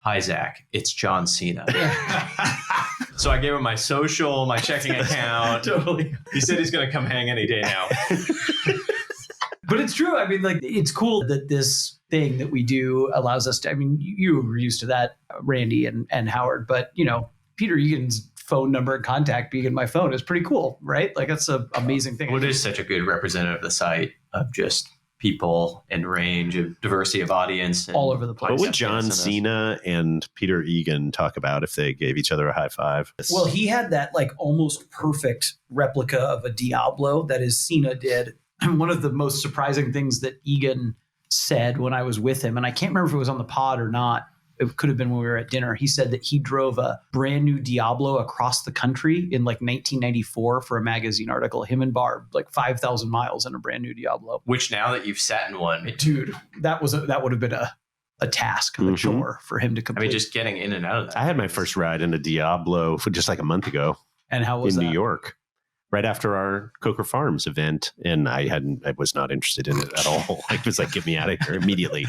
"Hi, Zach, it's John Cena." So I gave him my social, my checking account. Totally. He said he's going to come hang any day now. But it's true. I mean, like, it's cool that this thing that we do allows us to, I mean, you were used to that, Randy and Howard, but, you know, Peter Egan's phone number and contact being in my phone is pretty cool, right? Like, that's an amazing thing. Well, it is such a good representative of the site of just people and range of diversity of audience. And all over the place. What would John Cena and Peter Egan talk about if they gave each other a high five? Well, he had that like almost perfect replica of a Diablo that is Cena did. And one of the most surprising things that Egan said when I was with him, and I can't remember if it was on the pod or not, it could have been when we were at dinner. He said that he drove a brand new Diablo across the country in like 1994 for a magazine article. Him and Barb, like 5,000 miles in a brand new Diablo. Which now that you've sat in one, dude, that would have been a task, a chore for him to complete. I mean, just getting in and out of that. I had my first ride in a Diablo for just like a month ago. And how was in that? New York, right after our Coker Farms event, and I was not interested in it at all. I was like, get me out of here immediately.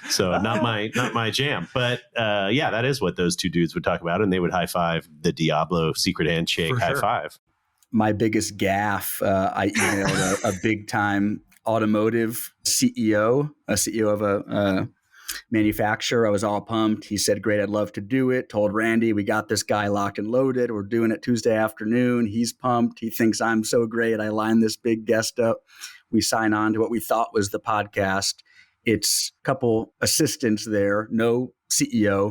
So not my jam. But yeah, that is what those two dudes would talk about, and they would high five the Diablo secret handshake high five. My biggest gaffe, I emailed a big time automotive CEO, a CEO of a manufacturer. I was all pumped. He said, great, I'd love to do it. Told Randy, we got this guy locked and loaded. We're doing it Tuesday afternoon. He's pumped. He thinks I'm so great. I lined this big guest up. We sign on to what we thought was the podcast. It's a couple assistants there, no CEO.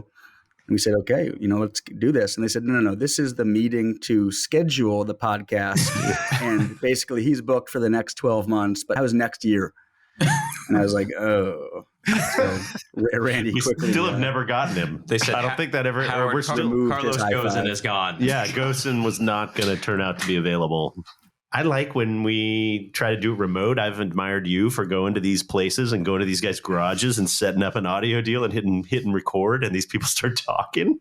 And we said, okay, let's do this. And they said, no, this is the meeting to schedule the podcast. And basically he's booked for the next 12 months, but that was next year. And I was like, oh. So Randy quickly. We still have never gotten him. They said, I don't think that ever. Howard, we're still moved. Carlos Gozen is gone. Yeah, Gozen was not going to turn out to be available. I like when we try to do it remote. I've admired you for going to these places and going to these guys' garages and setting up an audio deal and hitting record, and these people start talking.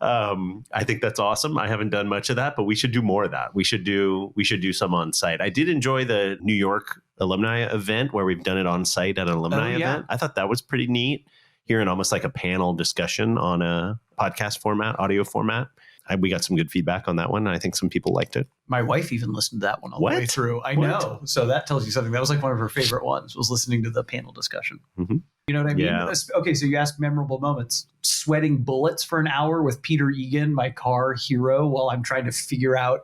I think that's awesome. I haven't done much of that, but we should do more of that. We should do some on site. I did enjoy the New York alumni event where we've done it on site at an alumni event. I thought that was pretty neat. Hearing almost like a panel discussion on a podcast format, audio format. We got some good feedback on that one. And I think some people liked it. My wife even listened to that one all the way through. I know. So that tells you something. That was like one of her favorite ones, was listening to the panel discussion. Mm-hmm. You know what I mean? Yeah. Okay, so you asked memorable moments. Sweating bullets for an hour with Peter Egan, my car hero, while I'm trying to figure out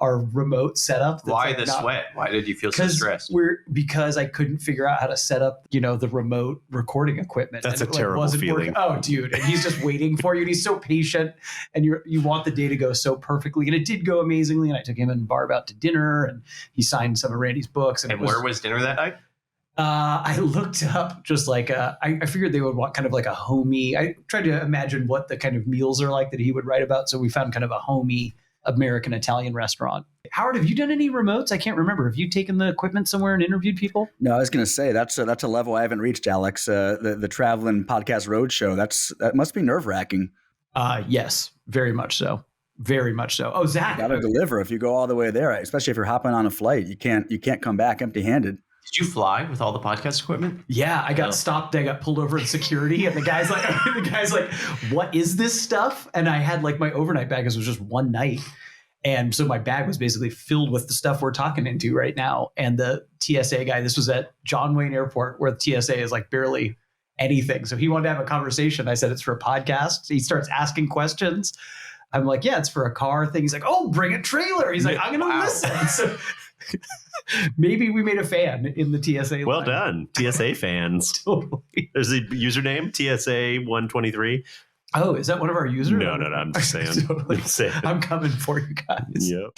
our remote setup. Why the sweat? Why did you feel so stressed? Because I couldn't figure out how to set up, the remote recording equipment. That's a terrible feeling. Oh, dude. And he's just waiting for you. And he's so patient. And you want the day to go so perfectly. And it did go amazingly. And I took him and Barb out to dinner, and he signed some of Randy's books. And where was dinner that night? I looked up just like I figured they would want kind of like a homey. I tried to imagine what the kind of meals are like that he would write about. So we found kind of a homey American Italian restaurant. Howard, have you done any remotes? I can't remember. Have you taken the equipment somewhere and interviewed people? No, I was going to say that's a level I haven't reached, Alex. The traveling podcast roadshow. That must be nerve wracking. Yes, very much so. Very much so. Oh, Zach, got to deliver if you go all the way there, especially if you're hopping on a flight. You can't come back empty handed. Did you fly with all the podcast equipment? Yeah, I got stopped. I got pulled over in security, and the guy's like, "What is this stuff?" And I had like my overnight bag, because it was just one night, and so my bag was basically filled with the stuff we're talking into right now. And the TSA guy, this was at John Wayne Airport, where the TSA is like barely anything. So he wanted to have a conversation. I said, "It's for a podcast." He starts asking questions. I'm like, "Yeah, it's for a car thing." He's like, "Oh, bring a trailer." He's like, "I'm going to listen." So maybe we made a fan in the TSA. Well line. done, TSA fans. Totally. There's a username, TSA 123. Oh, is that one of our users? No. I'm just saying. Totally. I'm coming for you guys. Yep.